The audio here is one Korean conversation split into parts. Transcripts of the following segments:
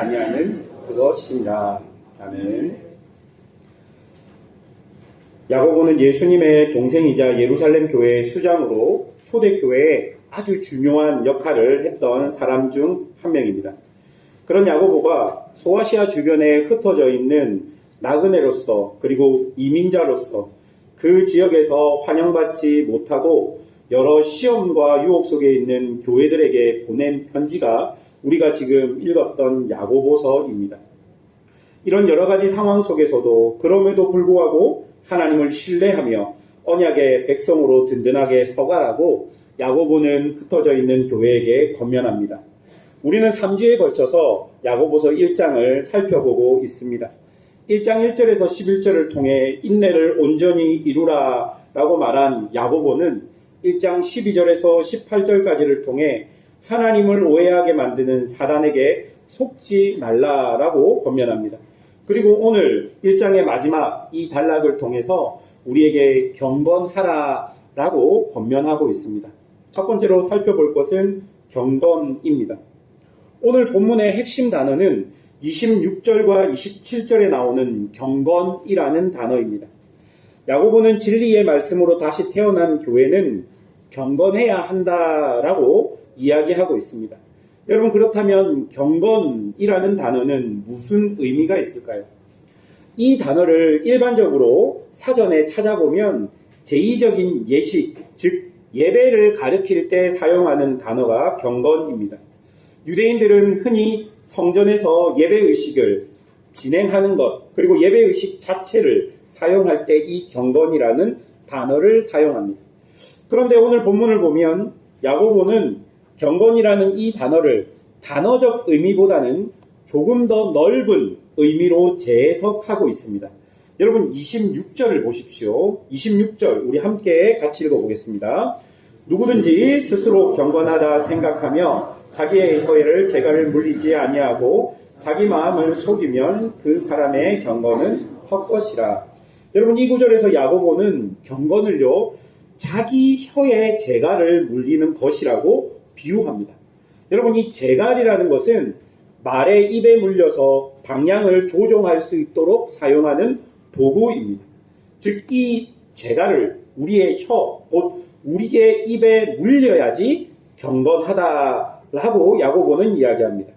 아니하는 그것이니라. 아멘. 야고보는 예수님의 동생이자 예루살렘 교회의 수장으로 초대교회에 아주 중요한 역할을 했던 사람 중 한 명입니다. 그런 야고보가 소아시아 주변에 흩어져 있는 나그네로서 그리고 이민자로서 그 지역에서 환영받지 못하고 여러 시험과 유혹 속에 있는 교회들에게 보낸 편지가 우리가 지금 읽었던 야고보서입니다. 이런 여러 가지 상황 속에서도 그럼에도 불구하고 하나님을 신뢰하며 언약의 백성으로 든든하게 서가라고 야고보는 흩어져 있는 교회에게 권면합니다. 우리는 3주에 걸쳐서 야고보서 1장을 살펴보고 있습니다. 1장 1절에서 11절을 통해 인내를 온전히 이루라 라고 말한 야고보는 1장 12절에서 18절까지를 통해 하나님을 오해하게 만드는 사단에게 속지 말라라고 권면합니다. 그리고 오늘 1장의 마지막 이 단락을 통해서 우리에게 경건하라라고 권면하고 있습니다. 첫 번째로 살펴볼 것은 경건입니다. 오늘 본문의 핵심 단어는 26절과 27절에 나오는 경건이라는 단어입니다. 야고보는 진리의 말씀으로 다시 태어난 교회는 경건해야 한다라고 이야기하고 있습니다. 여러분, 그렇다면 경건이라는 단어는 무슨 의미가 있을까요? 이 단어를 일반적으로 사전에 찾아보면 제2적인 예식, 즉 예배를 가리킬 때 사용하는 단어가 경건입니다. 유대인들은 흔히 성전에서 예배의식을 진행하는 것, 그리고 예배의식 자체를 사용할 때 이 경건이라는 단어를 사용합니다. 그런데 오늘 본문을 보면 야고보는 경건이라는 이 단어를 단어적 의미보다는 조금 더 넓은 의미로 재해석하고 있습니다. 여러분 26절을 보십시오. 26절 우리 함께 같이 읽어보겠습니다. 누구든지 스스로 경건하다 생각하며 자기의 혀를 재갈을 물리지 아니하고 자기 마음을 속이면 그 사람의 경건은 헛것이라. 여러분 이 구절에서 야고보는 경건을요 자기 혀에 재갈을 물리는 것이라고 비유합니다. 여러분 이 재갈이라는 것은 말의 입에 물려서 방향을 조종할 수 있도록 사용하는 도구입니다. 즉 이 재갈을 우리의 혀, 곧 우리의 입에 물려야지 경건하다라고 야고보는 이야기합니다.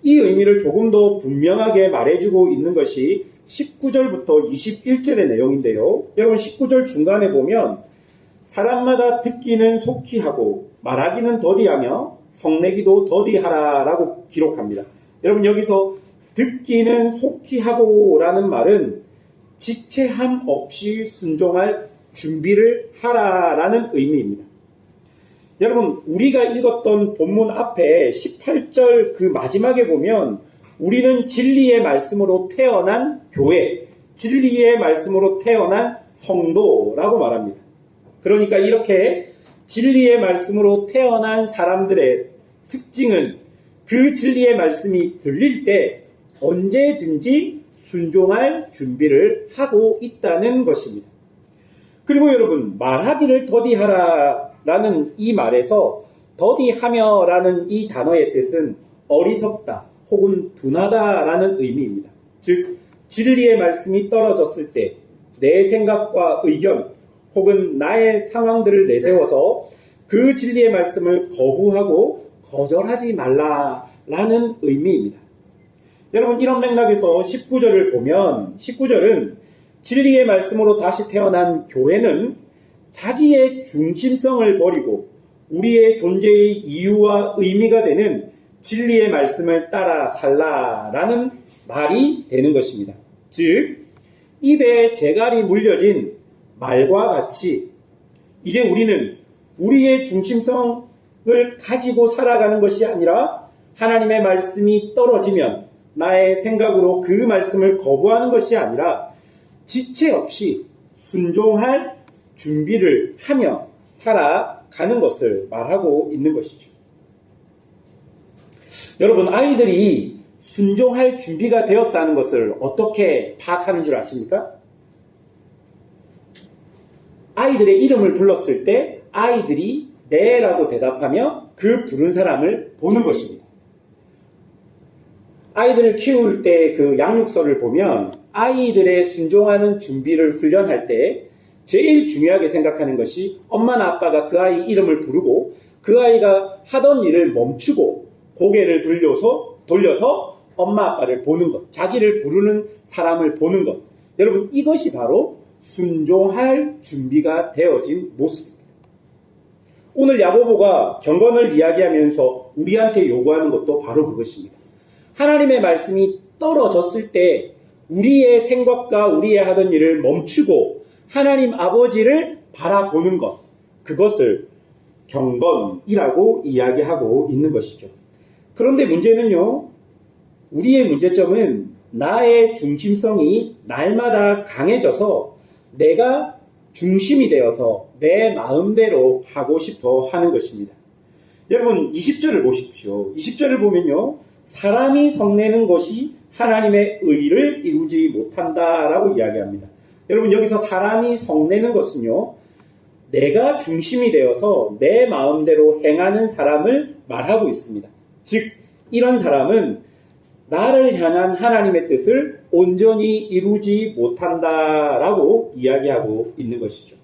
이 의미를 조금 더 분명하게 말해주고 있는 것이 19절부터 21절의 내용인데요. 여러분 19절 중간에 보면 사람마다 듣기는 속히 하고 말하기는 더디하며 성내기도 더디하라라고 기록합니다. 여러분 여기서 듣기는 속히 하고라는 말은 지체함 없이 순종할 준비를 하라라는 의미입니다. 여러분 우리가 읽었던 본문 앞에 18절 그 마지막에 보면 우리는 진리의 말씀으로 태어난 교회, 진리의 말씀으로 태어난 성도라고 말합니다. 그러니까 이렇게 진리의 말씀으로 태어난 사람들의 특징은 그 진리의 말씀이 들릴 때 언제든지 순종할 준비를 하고 있다는 것입니다. 그리고 여러분 말하기를 더디하라라는 이 말에서 더디하며라는 이 단어의 뜻은 어리석다 혹은 둔하다라는 의미입니다. 즉 진리의 말씀이 떨어졌을 때 내 생각과 의견 혹은 나의 상황들을 내세워서 그 진리의 말씀을 거부하고 거절하지 말라라는 의미입니다. 여러분 이런 맥락에서 19절을 보면 19절은 진리의 말씀으로 다시 태어난 교회는 자기의 중심성을 버리고 우리의 존재의 이유와 의미가 되는 진리의 말씀을 따라 살라라는 말이 되는 것입니다. 즉 입에 재갈이 물려진 말과 같이 이제 우리는 우리의 중심성을 가지고 살아가는 것이 아니라 하나님의 말씀이 떨어지면 나의 생각으로 그 말씀을 거부하는 것이 아니라 지체 없이 순종할 준비를 하며 살아가는 것을 말하고 있는 것이죠. 여러분 아이들이 순종할 준비가 되었다는 것을 어떻게 파악하는 줄 아십니까? 아이들의 이름을 불렀을 때 아이들이 네라고 대답하며 그 부른 사람을 보는 것입니다. 아이들을 키울 때 그 양육서를 보면 아이들의 순종하는 준비를 훈련할 때 제일 중요하게 생각하는 것이 엄마나 아빠가 그 아이 이름을 부르고 그 아이가 하던 일을 멈추고 고개를 돌려서 엄마 아빠를 보는 것, 자기를 부르는 사람을 보는 것. 여러분, 이것이 바로 순종할 준비가 되어진 모습입니다. 오늘 야고보가 경건을 이야기하면서 우리한테 요구하는 것도 바로 그것입니다. 하나님의 말씀이 떨어졌을 때 우리의 생각과 우리의 하던 일을 멈추고 하나님 아버지를 바라보는 것, 그것을 경건이라고 이야기하고 있는 것이죠. 그런데 문제는요, 우리의 문제점은 나의 중심성이 날마다 강해져서 내가 중심이 되어서 내 마음대로 하고 싶어 하는 것입니다. 여러분 20절을 보십시오. 20절을 보면요, 사람이 성내는 것이 하나님의 의를 이루지 못한다라고 이야기합니다. 여러분 여기서 사람이 성내는 것은요, 내가 중심이 되어서 내 마음대로 행하는 사람을 말하고 있습니다. 즉 이런 사람은 나를 향한 하나님의 뜻을 온전히 이루지 못한다라고 이야기하고 있는 것이죠.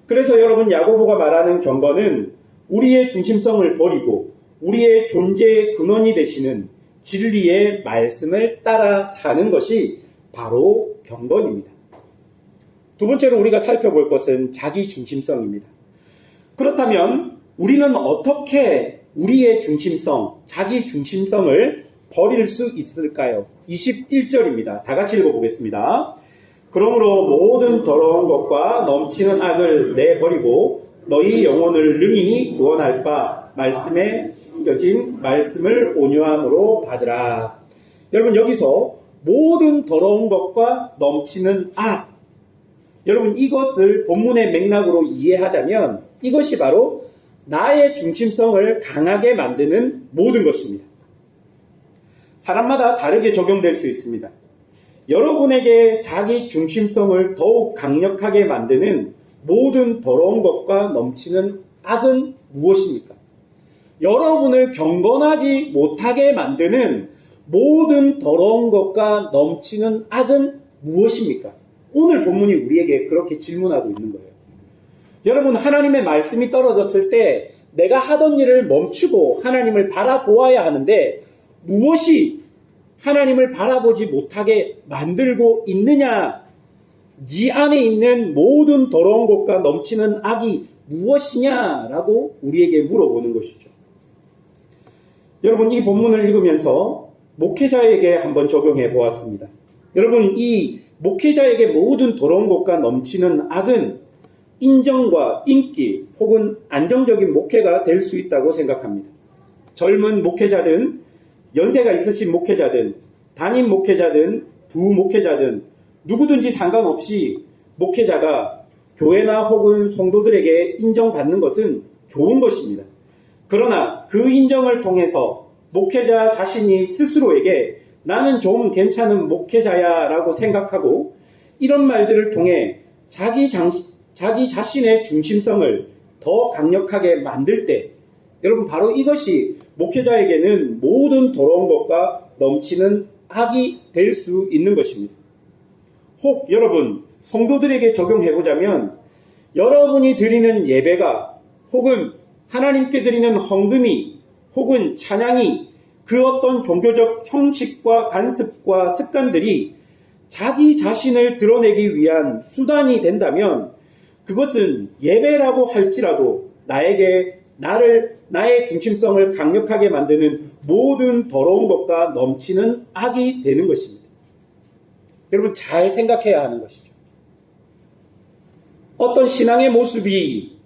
그래서 여러분 야고보가 말하는 경건은 우리의 중심성을 버리고 우리의 존재의 근원이 되시는 진리의 말씀을 따라 사는 것이 바로 경건입니다. 두 번째로 우리가 살펴볼 것은 자기 중심성입니다. 그렇다면 우리는 어떻게 우리의 중심성, 자기 중심성을 버릴 수 있을까요? 21절입니다. 다 같이 읽어보겠습니다. 그러므로 모든 더러운 것과 넘치는 악을 내버리고 너희 영혼을 능히 구원할 바 말씀에 여진 말씀을 온유함으로 받으라. 여러분 여기서 모든 더러운 것과 넘치는 악, 여러분 이것을 본문의 맥락으로 이해하자면 이것이 바로 나의 중심성을 강하게 만드는 모든 것입니다. 사람마다 다르게 적용될 수 있습니다. 여러분에게 자기 중심성을 더욱 강력하게 만드는 모든 더러운 것과 넘치는 악은 무엇입니까? 여러분을 경건하지 못하게 만드는 모든 더러운 것과 넘치는 악은 무엇입니까? 오늘 본문이 우리에게 그렇게 질문하고 있는 거예요. 여러분, 하나님의 말씀이 떨어졌을 때 내가 하던 일을 멈추고 하나님을 바라보아야 하는데 무엇이 하나님을 바라보지 못하게 만들고 있느냐? 네 안에 있는 모든 더러운 것과 넘치는 악이 무엇이냐라고 우리에게 물어보는 것이죠. 여러분, 이 본문을 읽으면서 목회자에게 한번 적용해 보았습니다. 여러분, 이 목회자에게 모든 더러운 것과 넘치는 악은 인정과 인기 혹은 안정적인 목회가 될 수 있다고 생각합니다. 젊은 목회자든 연세가 있으신 목회자든 담임 목회자든 부목회자든 누구든지 상관없이 목회자가 교회나 혹은 성도들에게 인정받는 것은 좋은 것입니다. 그러나 그 인정을 통해서 목회자 자신이 스스로에게 나는 좀 괜찮은 목회자야 라고 생각하고 이런 말들을 통해 자기 자신의 중심성을 더 강력하게 만들 때 여러분 바로 이것이 목회자에게는 모든 더러운 것과 넘치는 악이 될 수 있는 것입니다. 혹 여러분 성도들에게 적용해보자면 여러분이 드리는 예배가 혹은 하나님께 드리는 헌금이 혹은 찬양이 그 어떤 종교적 형식과 간습과 습관들이 자기 자신을 드러내기 위한 수단이 된다면 그것은 예배라고 할지라도 나의 중심성을 강력하게 만드는 모든 더러운 것과 넘치는 악이 되는 것입니다. 여러분 잘 생각해야 하는 것이죠. 어떤 신앙의 모습이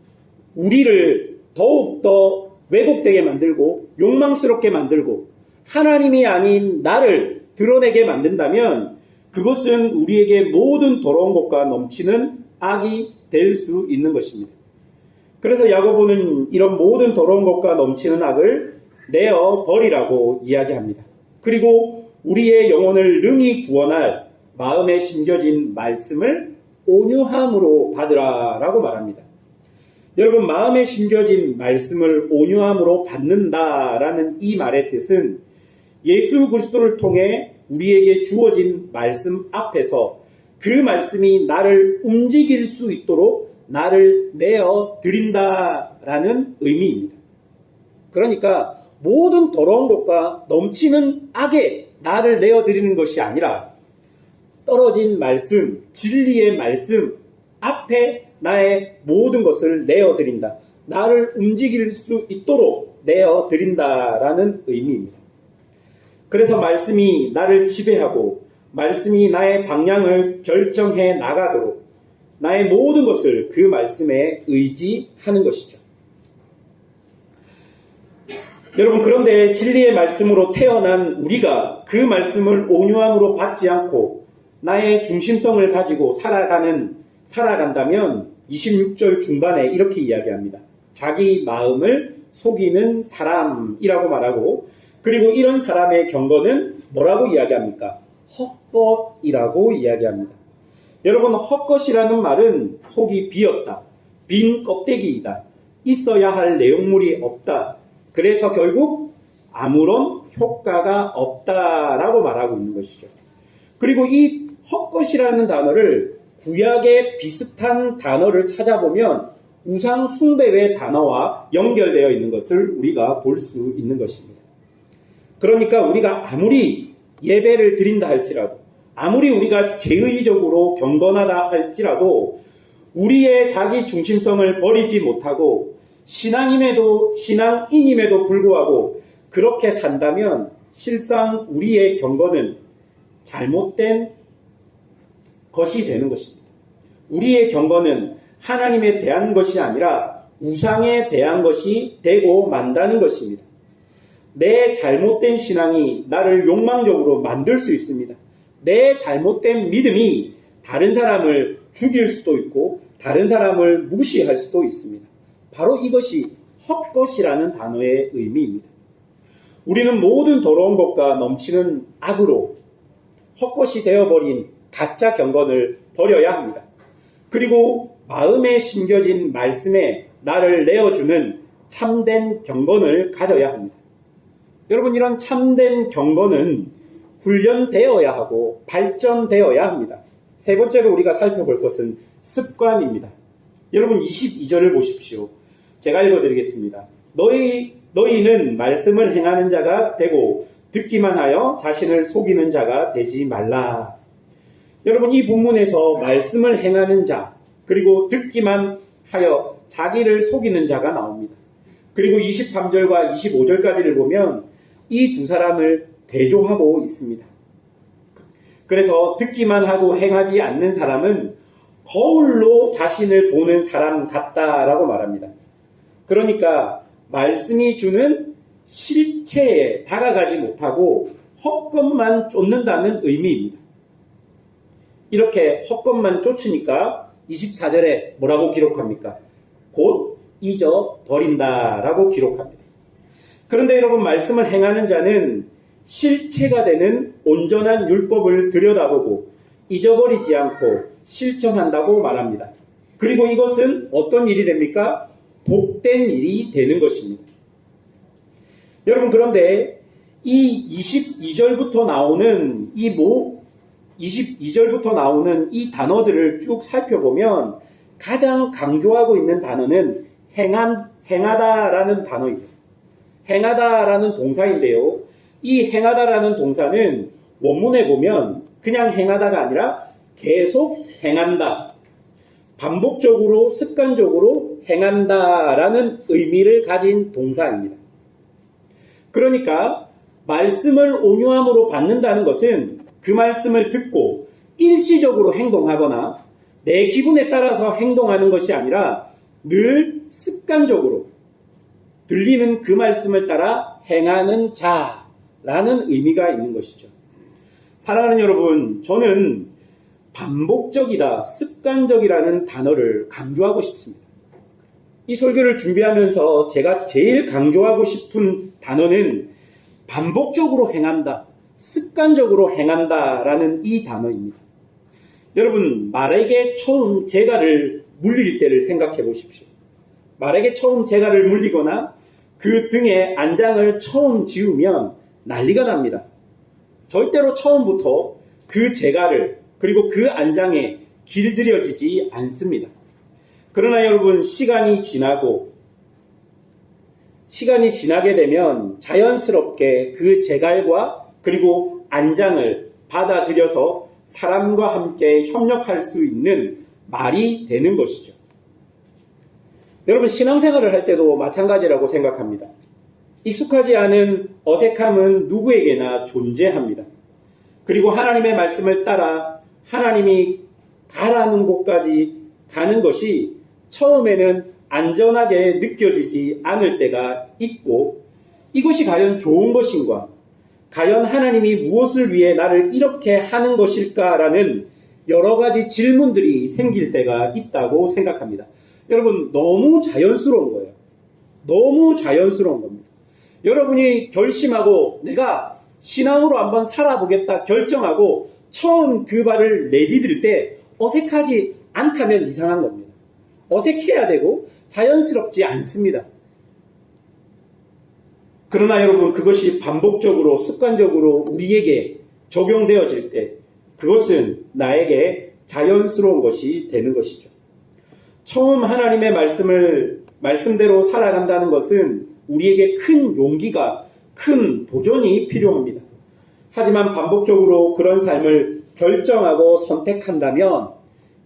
우리를 더욱더 왜곡되게 만들고 욕망스럽게 만들고 하나님이 아닌 나를 드러내게 만든다면 그것은 우리에게 모든 더러운 것과 넘치는 악이 될 수 있는 것입니다. 그래서 야고보는 이런 모든 더러운 것과 넘치는 악을 내어 버리라고 이야기합니다. 그리고 우리의 영혼을 능히 구원할 마음에 심겨진 말씀을 온유함으로 받으라라고 말합니다. 여러분 마음에 심겨진 말씀을 온유함으로 받는다라는 이 말의 뜻은 예수 그리스도를 통해 우리에게 주어진 말씀 앞에서 그 말씀이 나를 움직일 수 있도록 나를 내어 드린다라는 의미입니다. 그러니까 모든 더러운 것과 넘치는 악에 나를 내어 드리는 것이 아니라 떨어진 말씀, 진리의 말씀 앞에 나의 모든 것을 내어 드린다. 나를 움직일 수 있도록 내어 드린다라는 의미입니다. 그래서 말씀이 나를 지배하고 말씀이 나의 방향을 결정해 나가도록 나의 모든 것을 그 말씀에 의지하는 것이죠. 여러분, 그런데 진리의 말씀으로 태어난 우리가 그 말씀을 온유함으로 받지 않고 나의 중심성을 가지고 살아간다면 26절 중반에 이렇게 이야기합니다. 자기 마음을 속이는 사람이라고 말하고, 그리고 이런 사람의 경고는 뭐라고 이야기합니까? 헛것이라고 이야기합니다. 여러분, 헛것이라는 말은 속이 비었다, 빈 껍데기이다, 있어야 할 내용물이 없다, 그래서 결국 아무런 효과가 없다라고 말하고 있는 것이죠. 그리고 이 헛것이라는 단어를 구약의 비슷한 단어를 찾아보면 우상 숭배의 단어와 연결되어 있는 것을 우리가 볼 수 있는 것입니다. 그러니까 우리가 아무리 예배를 드린다 할지라도, 아무리 우리가 제의적으로 경건하다 할지라도 우리의 자기 중심성을 버리지 못하고 신앙인임에도 불구하고 그렇게 산다면 실상 우리의 경건은 잘못된 것이 되는 것입니다. 우리의 경건은 하나님에 대한 것이 아니라 우상에 대한 것이 되고 만다는 것입니다. 내 잘못된 신앙이 나를 욕망적으로 만들 수 있습니다. 내 잘못된 믿음이 다른 사람을 죽일 수도 있고 다른 사람을 무시할 수도 있습니다. 바로 이것이 헛것이라는 단어의 의미입니다. 우리는 모든 더러운 것과 넘치는 악으로 헛것이 되어버린 가짜 경건을 버려야 합니다. 그리고 마음에 심겨진 말씀에 나를 내어주는 참된 경건을 가져야 합니다. 여러분, 이런 참된 경건은 훈련되어야 하고 발전되어야 합니다. 세 번째로 우리가 살펴볼 것은 습관입니다. 여러분, 22절을 보십시오. 제가 읽어드리겠습니다. 너희는 말씀을 행하는 자가 되고 듣기만 하여 자신을 속이는 자가 되지 말라. 여러분, 이 본문에서 말씀을 행하는 자, 그리고 듣기만 하여 자기를 속이는 자가 나옵니다. 그리고 23절과 25절까지를 보면 이 두 사람을 대조하고 있습니다. 그래서 듣기만 하고 행하지 않는 사람은 거울로 자신을 보는 사람 같다라고 말합니다. 그러니까 말씀이 주는 실체에 다가가지 못하고 헛것만 쫓는다는 의미입니다. 이렇게 헛것만 쫓으니까 24절에 뭐라고 기록합니까? 곧 잊어버린다라고 기록합니다. 그런데 여러분, 말씀을 행하는 자는 실체가 되는 온전한 율법을 들여다보고 잊어버리지 않고 실천한다고 말합니다. 그리고 이것은 어떤 일이 됩니까? 복된 일이 되는 것입니다. 여러분, 그런데 이 22절부터 나오는 22절부터 나오는 이 단어들을 쭉 살펴보면 가장 강조하고 있는 단어는 행하다라는 단어입니다. 행하다라는 동사인데요. 이 행하다라는 동사는 원문에 보면 그냥 행하다가 아니라 계속 행한다, 반복적으로 습관적으로 행한다라는 의미를 가진 동사입니다. 그러니까 말씀을 온유함으로 받는다는 것은 그 말씀을 듣고 일시적으로 행동하거나 내 기분에 따라서 행동하는 것이 아니라 늘 습관적으로 들리는 그 말씀을 따라 행하는 자라는 의미가 있는 것이죠. 사랑하는 여러분, 저는 반복적이다, 습관적이라는 단어를 강조하고 싶습니다. 이 설교를 준비하면서 제가 제일 강조하고 싶은 단어는 반복적으로 행한다, 습관적으로 행한다라는 이 단어입니다. 여러분, 말에게 처음 재갈을 물릴 때를 생각해 보십시오. 말에게 처음 재갈을 물리거나 그 등에 안장을 처음 지우면 난리가 납니다. 절대로 처음부터 그 재갈을 그리고 그 안장에 길들여지지 않습니다. 그러나 여러분, 시간이 지나게 되면 자연스럽게 그 재갈과 그리고 안장을 받아들여서 사람과 함께 협력할 수 있는 말이 되는 것이죠. 여러분, 신앙생활을 할 때도 마찬가지라고 생각합니다. 익숙하지 않은 어색함은 누구에게나 존재합니다. 그리고 하나님의 말씀을 따라 하나님이 가라는 곳까지 가는 것이 처음에는 안전하게 느껴지지 않을 때가 있고, 이것이 과연 좋은 것인가? 과연 하나님이 무엇을 위해 나를 이렇게 하는 것일까라는 여러 가지 질문들이 생길 때가 있다고 생각합니다. 여러분, 너무 자연스러운 거예요. 너무 자연스러운 겁니다. 여러분이 결심하고 내가 신앙으로 한번 살아보겠다 결정하고 처음 그 발을 내디딜 때 어색하지 않다면 이상한 겁니다. 어색해야 되고 자연스럽지 않습니다. 그러나 여러분, 그것이 반복적으로 습관적으로 우리에게 적용되어질 때 그것은 나에게 자연스러운 것이 되는 것이죠. 처음 하나님의 말씀대로 살아간다는 것은 우리에게 큰 용기가, 큰 도전이 필요합니다. 하지만 반복적으로 그런 삶을 결정하고 선택한다면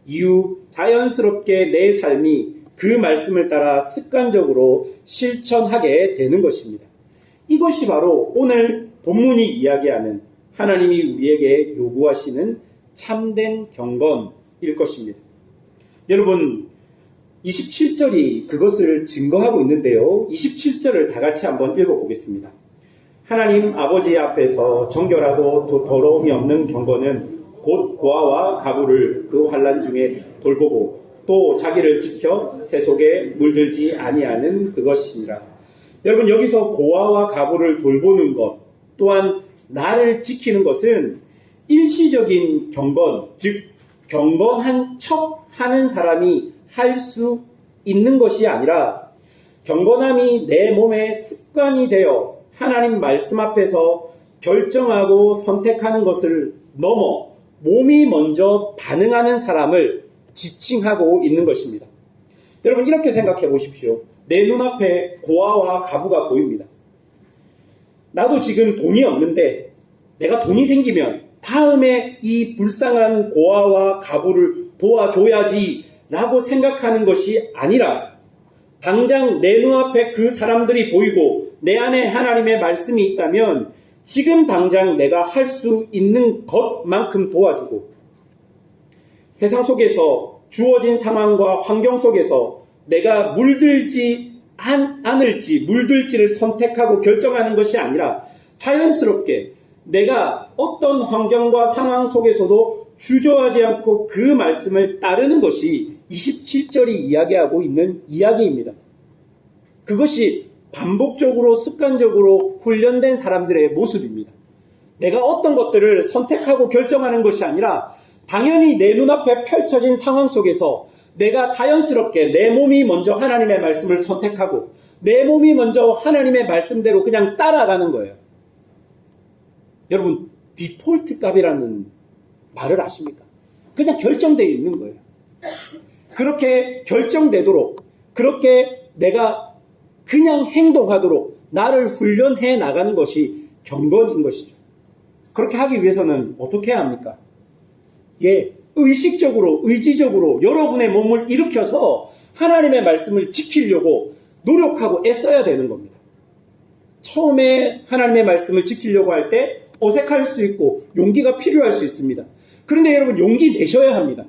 이후 자연스럽게 내 삶이 그 말씀을 따라 습관적으로 실천하게 되는 것입니다. 이것이 바로 오늘 본문이 이야기하는 하나님이 우리에게 요구하시는 참된 경건일 것입니다. 여러분, 27절이 그것을 증거하고 있는데요. 27절을 다 같이 한번 읽어보겠습니다. 하나님 아버지 앞에서 정결하고 더러움이 없는 경건은 곧 고아와 가부를 그 환난 중에 돌보고 또 자기를 지켜 새 속에 물들지 아니하는 그것이니라. 여러분, 여기서 고아와 가부를 돌보는 것 또한 나를 지키는 것은 일시적인 경건, 즉 경건한 척 하는 사람이 할 수 있는 것이 아니라 경건함이 내 몸의 습관이 되어 하나님 말씀 앞에서 결정하고 선택하는 것을 넘어 몸이 먼저 반응하는 사람을 지칭하고 있는 것입니다. 여러분, 이렇게 생각해 보십시오. 내 눈앞에 고아와 가부가 보입니다. 나도 지금 돈이 없는데 내가 돈이 생기면 다음에 이 불쌍한 고아와 가부를 도와줘야지 라고 생각하는 것이 아니라 당장 내 눈앞에 그 사람들이 보이고 내 안에 하나님의 말씀이 있다면 지금 당장 내가 할 수 있는 것만큼 도와주고 세상 속에서 주어진 상황과 환경 속에서 내가 물들지 않을지 물들지를 선택하고 결정하는 것이 아니라 자연스럽게 내가 어떤 환경과 상황 속에서도 주저하지 않고 그 말씀을 따르는 것이 27절이 이야기하고 있는 이야기입니다. 그것이 반복적으로 습관적으로 훈련된 사람들의 모습입니다. 내가 어떤 것들을 선택하고 결정하는 것이 아니라 당연히 내 눈앞에 펼쳐진 상황 속에서 내가 자연스럽게 내 몸이 먼저 하나님의 말씀을 선택하고 내 몸이 먼저 하나님의 말씀대로 그냥 따라가는 거예요. 여러분, 디폴트 값이라는 말을 아십니까? 그냥 결정되어 있는 거예요. 그렇게 결정되도록, 그렇게 내가 그냥 행동하도록 나를 훈련해 나가는 것이 경건인 것이죠. 그렇게 하기 위해서는 어떻게 해야 합니까? 의식적으로, 의지적으로 여러분의 몸을 일으켜서 하나님의 말씀을 지키려고 노력하고 애써야 되는 겁니다. 처음에 하나님의 말씀을 지키려고 할 때 어색할 수 있고 용기가 필요할 수 있습니다. 그런데 여러분, 용기 내셔야 합니다.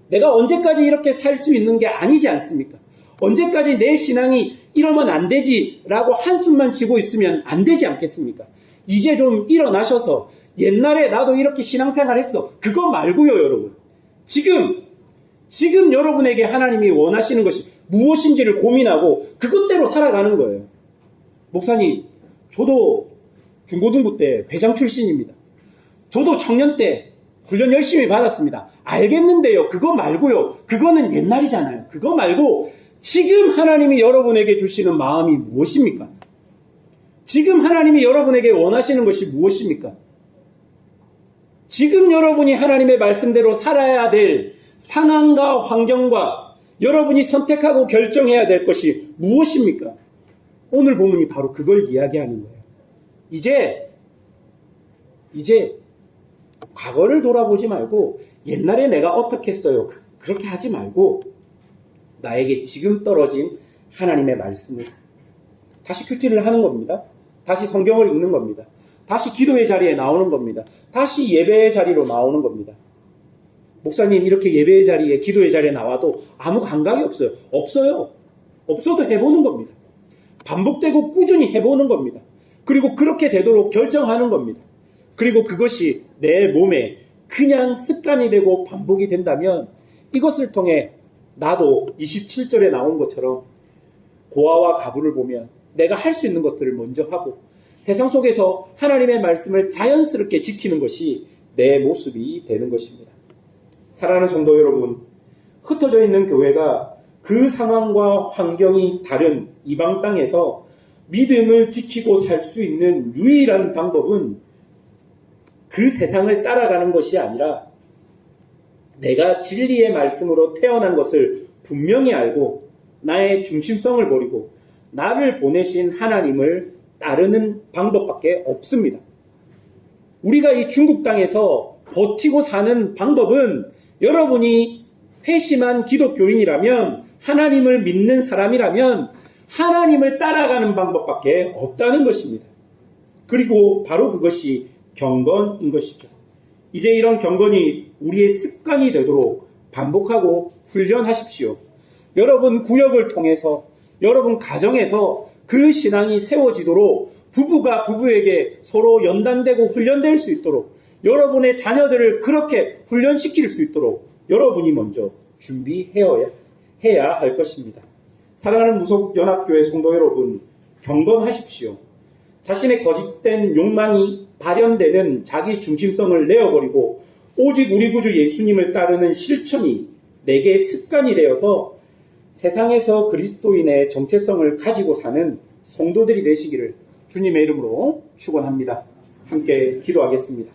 내가 언제까지 이렇게 살 수 있는 게 아니지 않습니까? 언제까지 내 신앙이 이러면 안 되지라고 한숨만 쉬고 있으면 안 되지 않겠습니까? 이제 좀 일어나셔서 옛날에 나도 이렇게 신앙생활 했어. 그거 말고요, 여러분. 지금 여러분에게 하나님이 원하시는 것이 무엇인지를 고민하고 그것대로 살아가는 거예요. 목사님, 저도 중고등부 때 회장 출신입니다. 저도 청년 때 훈련 열심히 받았습니다. 알겠는데요. 그거 말고요. 그거는 옛날이잖아요. 그거 말고 지금 하나님이 여러분에게 주시는 마음이 무엇입니까? 지금 하나님이 여러분에게 원하시는 것이 무엇입니까? 지금 여러분이 하나님의 말씀대로 살아야 될 상황과 환경과 여러분이 선택하고 결정해야 될 것이 무엇입니까? 오늘 본문이 바로 그걸 이야기하는 거예요. 이제 과거를 돌아보지 말고 옛날에 내가 어떻게 했어요? 그렇게 하지 말고 나에게 지금 떨어진 하나님의 말씀을 다시 큐티를 하는 겁니다. 다시 성경을 읽는 겁니다. 다시 기도의 자리에 나오는 겁니다. 다시 예배의 자리로 나오는 겁니다. 목사님 이렇게 예배의 자리에 기도의 자리에 나와도 아무 감각이 없어요. 없어도 해보는 겁니다. 반복되고 꾸준히 해보는 겁니다. 그리고 그렇게 되도록 결정하는 겁니다. 그리고 그것이 내 몸에 그냥 습관이 되고 반복이 된다면 이것을 통해 나도 27절에 나온 것처럼 고아와 가부를 보면 내가 할 수 있는 것들을 먼저 하고 세상 속에서 하나님의 말씀을 자연스럽게 지키는 것이 내 모습이 되는 것입니다. 사랑하는 성도 여러분, 흩어져 있는 교회가 그 상황과 환경이 다른 이방 땅에서 믿음을 지키고 살 수 있는 유일한 방법은 그 세상을 따라가는 것이 아니라 내가 진리의 말씀으로 태어난 것을 분명히 알고 나의 중심성을 버리고 나를 보내신 하나님을 따르는 방법밖에 없습니다. 우리가 이 중국 땅에서 버티고 사는 방법은 여러분이 회심한 기독교인이라면 하나님을 믿는 사람이라면 하나님을 따라가는 방법밖에 없다는 것입니다. 그리고 바로 그것이 경건인 것이죠. 이제 이런 경건이 우리의 습관이 되도록 반복하고 훈련하십시오. 여러분 구역을 통해서 여러분 가정에서 그 신앙이 세워지도록 부부가 부부에게 서로 연단되고 훈련될 수 있도록 여러분의 자녀들을 그렇게 훈련시킬 수 있도록 여러분이 먼저 준비해야 할 것입니다. 사랑하는 무속연합교회 성도 여러분, 경건하십시오. 자신의 거짓된 욕망이 발현되는 자기 중심성을 내어버리고 오직 우리 구주 예수님을 따르는 실천이 내게 습관이 되어서 세상에서 그리스도인의 정체성을 가지고 사는 성도들이 되시기를 주님의 이름으로 축원합니다. 함께 기도하겠습니다.